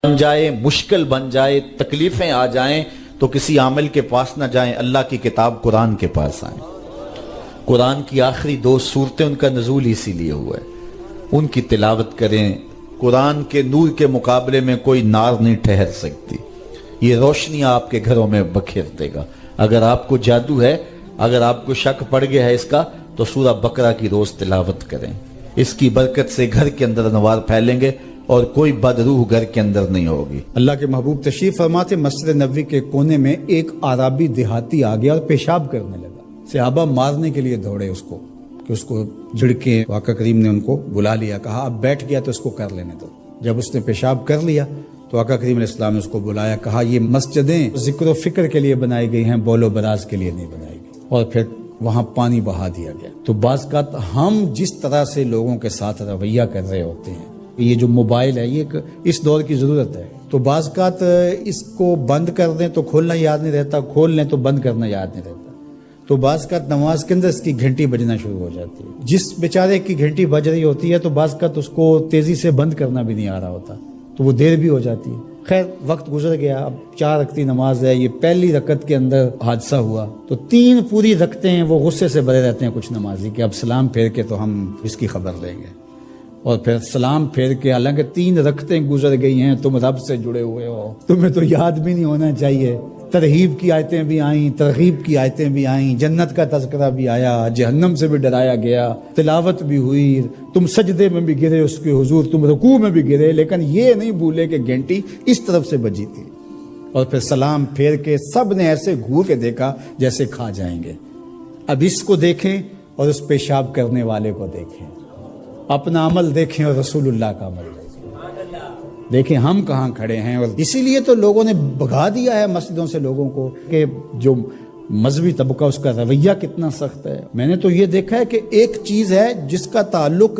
بن جائے، مشکل بن جائے، تکلیفیں آ جائیں تو کسی عامل کے پاس نہ جائیں، اللہ کی کتاب قرآن کے پاس آئیں۔ قرآن کی آخری 2 سورتیں ان کا نزول اسی لیے ہوا ہے، ان کی تلاوت کریں۔ قرآن کے نور کے مقابلے میں کوئی نار نہیں ٹھہر سکتی، یہ روشنی آپ کے گھروں میں بکھیر دے گا۔ اگر آپ کو جادو ہے، اگر آپ کو شک پڑ گیا ہے اس کا، تو سورہ بقرہ کی روز تلاوت کریں، اس کی برکت سے گھر کے اندر انوار پھیلیں گے اور کوئی بد روح گھر کے اندر نہیں ہوگی۔ اللہ کے محبوب تشریف فرماتے مسجد نبوی کے کونے میں ایک عربی دیہاتی آ گیا اور پیشاب کرنے لگا۔ صحابہ مارنے کے لیے دوڑے اس کو کہ اس کو جھڑکیں۔ آقا کریم نے ان کو بلا لیا، کہا اب بیٹھ گیا تو اس کو کر لینے دو۔ جب اس نے پیشاب کر لیا تو آقا کریم علیہ السلام نے اس کو بلایا، کہا یہ مسجدیں ذکر و فکر کے لیے بنائی گئی ہیں، بول و براز کے لیے نہیں بنائی گئی، اور پھر وہاں پانی بہا دیا گیا۔ تو بعض اوقات ہم جس طرح سے لوگوں کے ساتھ رویہ کر رہے ہوتے ہیں، یہ جو موبائل ہے یہ اس دور کی ضرورت ہے، تو بعض اوقات اس کو بند کر دیں تو کھولنا یاد نہیں رہتا، کھول لیں تو بند کرنا یاد نہیں رہتا، تو بعض اوقات نماز کے اندر اس کی گھنٹی بجنا شروع ہو جاتی ہے۔ جس بیچارے کی گھنٹی بج رہی ہوتی ہے تو بعض اوقات اس کو تیزی سے بند کرنا بھی نہیں آ رہا ہوتا، تو وہ دیر بھی ہو جاتی ہے۔ خیر وقت گزر گیا، اب 4 رکعتی نماز ہے، یہ پہلی رکعت کے اندر حادثہ ہوا تو 3 پوری رکعتیں ہیں وہ غصے سے بھرے رہتے ہیں کچھ نمازی کہ اب سلام پھیر کے تو ہم اس کی خبر لیں گے، اور پھر سلام پھیر کے حالانکہ 3 رکعتیں گزر گئی ہیں، تم رب سے جڑے ہوئے ہو، تمہیں تو یاد بھی نہیں ہونا چاہیے۔ ترغیب کی آیتیں بھی آئیں، ترغیب کی آیتیں بھی آئیں، جنت کا تذکرہ بھی آیا، جہنم سے بھی ڈرایا گیا، تلاوت بھی ہوئی، تم سجدے میں بھی گرے اس کے حضور، تم رکوع میں بھی گرے، لیکن یہ نہیں بھولے کہ گھنٹی اس طرف سے بجی تھی۔ اور پھر سلام پھیر کے سب نے ایسے گھور کے دیکھا جیسے کھا جائیں گے۔ اب اس کو دیکھیں اور اس پیشاب کرنے والے کو دیکھیں، اپنا عمل دیکھیں اور رسول اللہ کا عمل دیکھیں، ہم کہاں کھڑے ہیں۔ اور اسی لیے تو لوگوں نے بھگا دیا ہے مسجدوں سے لوگوں کو کہ جو مذہبی طبقہ اس کا رویہ کتنا سخت ہے۔ میں نے تو یہ دیکھا ہے کہ ایک چیز ہے جس کا تعلق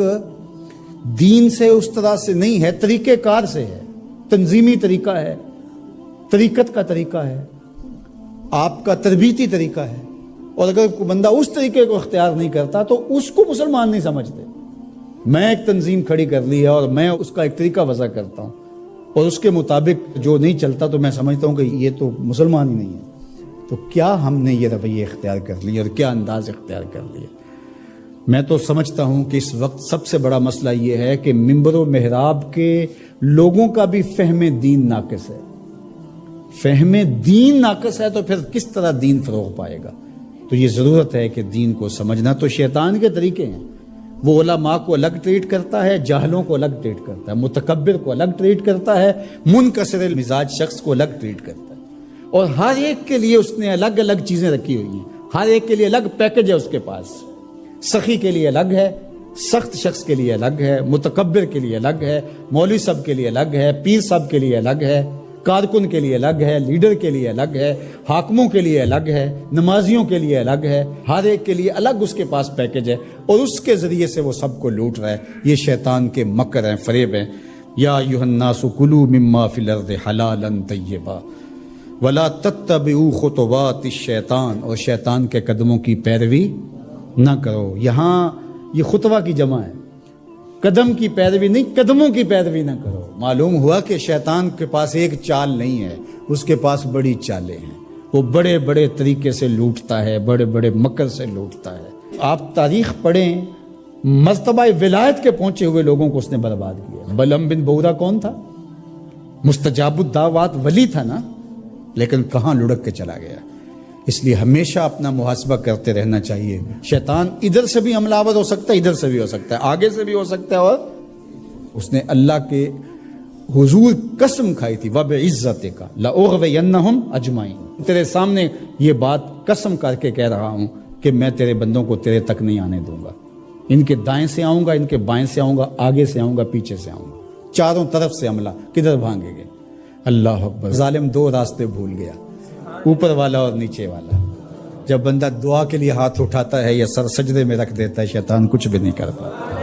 دین سے اس طرح سے نہیں ہے، طریقہ کار سے ہے، تنظیمی طریقہ ہے، طریقت کا طریقہ ہے، آپ کا تربیتی طریقہ ہے، اور اگر کوئی بندہ اس طریقے کو اختیار نہیں کرتا تو اس کو مسلمان نہیں سمجھتے۔ میں ایک تنظیم کھڑی کر لی ہے اور میں اس کا ایک طریقہ وضع کرتا ہوں، اور اس کے مطابق جو نہیں چلتا تو میں سمجھتا ہوں کہ یہ تو مسلمان ہی نہیں ہے۔ تو کیا ہم نے یہ رویہ اختیار کر لیا اور کیا انداز اختیار کر لیا؟ میں تو سمجھتا ہوں کہ اس وقت سب سے بڑا مسئلہ یہ ہے کہ منبر و محراب کے لوگوں کا بھی فہم دین ناقص ہے۔ فہم دین ناقص ہے تو پھر کس طرح دین فروغ پائے گا؟ تو یہ ضرورت ہے کہ دین کو سمجھنا۔ تو شیطان کے طریقے ہیں، وہ علماء کو الگ ٹریٹ کرتا ہے، جاہلوں کو الگ ٹریٹ کرتا ہے، متکبر کو الگ ٹریٹ کرتا ہے، منکسر المزاج شخص کو الگ ٹریٹ کرتا ہے، اور ہر ایک کے لیے اس نے الگ الگ چیزیں رکھی ہوئی ہیں، ہر ایک کے لیے الگ پیکج ہے اس کے پاس۔ سخی کے لیے الگ ہے، سخت شخص کے لیے الگ ہے، متکبر کے لیے الگ ہے، مولوی صاحب کے لیے الگ ہے، پیر صاحب کے لیے الگ ہے، کارکن کے لیے الگ ہے، لیڈر کے لیے الگ ہے، حاکموں کے لیے الگ ہے، نمازیوں کے لیے الگ ہے، ہر ایک کے لیے الگ اس کے پاس پیکج ہے، اور اس کے ذریعے سے وہ سب کو لوٹ رہا ہے۔ یہ شیطان کے مکر ہیں، فریب ہیں۔ یا ایھا الناس کلوا مما فی الارض حلالا طیبا ولا تتبعوا خطوات الشیطان، اور شیطان کے قدموں کی پیروی نہ کرو۔ یہاں یہ خطوہ کی جمع ہے، قدم کی پیروی نہیں، قدموں کی پیروی نہ کرو۔ معلوم ہوا کہ شیطان کے پاس ایک چال نہیں ہے، اس کے پاس بڑی چالیں ہیں، وہ بڑے بڑے طریقے سے لوٹتا ہے، بڑے بڑے مکر سے لوٹتا ہے۔ آپ تاریخ پڑھیں، مرتبہ ولایت کے پہنچے ہوئے لوگوں کو اس نے برباد کیا۔ بلعم بن بورا کون تھا؟ مستجاب الدعوات ولی تھا نا، لیکن کہاں لڑک کے چلا گیا۔ اس لیے ہمیشہ اپنا محاسبہ کرتے رہنا چاہیے۔ شیطان ادھر سے بھی حملہ آور ہو سکتا ہے، ادھر سے بھی ہو سکتا ہے، آگے سے بھی ہو سکتا ہے، اور اس نے اللہ کے حضور قسم کھائی تھی وَبِعِزَّتِكَ لَأُغْوِيَنَّهُمْ أَجْمَعِينَ، تیرے سامنے یہ بات قسم کر کے کہہ رہا ہوں کہ میں تیرے بندوں کو تیرے تک نہیں آنے دوں گا۔ ان کے دائیں سے آؤں گا، ان کے بائیں سے آؤں گا، آگے سے آؤں گا، پیچھے سے آؤں گا، چاروں طرف سے حملہ۔ کدھر بھاگیں گے؟ اللہ اکبر۔ ظالم 2 راستے بھول گیا، اوپر والا اور نیچے والا۔ جب بندہ دعا کے لیے ہاتھ اٹھاتا ہے یا سر سجدے میں رکھ دیتا ہے، شیطان کچھ بھی نہیں کر پاتا۔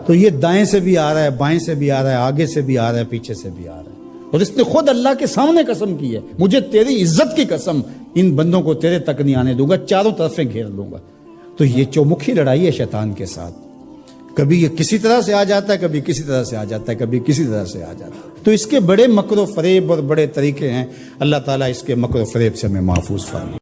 تو یہ دائیں سے بھی آ رہا ہے، بائیں سے بھی آ رہا ہے، آگے سے بھی آ رہا ہے، پیچھے سے بھی آ رہا ہے، اور اس نے خود اللہ کے سامنے قسم کی ہے، مجھے تیری عزت کی قسم، ان بندوں کو تیرے تک نہیں آنے دوں گا، چاروں طرف سے گھیر لوں گا۔ تو یہ چومکھی لڑائی ہے شیطان کے ساتھ۔ کبھی یہ کسی طرح سے آ جاتا ہے، کبھی کسی طرح سے آ جاتا ہے، کبھی کسی طرح سے آ جاتا ہے. تو اس کے بڑے مکر و فریب اور بڑے طریقے ہیں. اللہ تعالیٰ اس کے مکر و فریب سے ہمیں محفوظ فرمائے.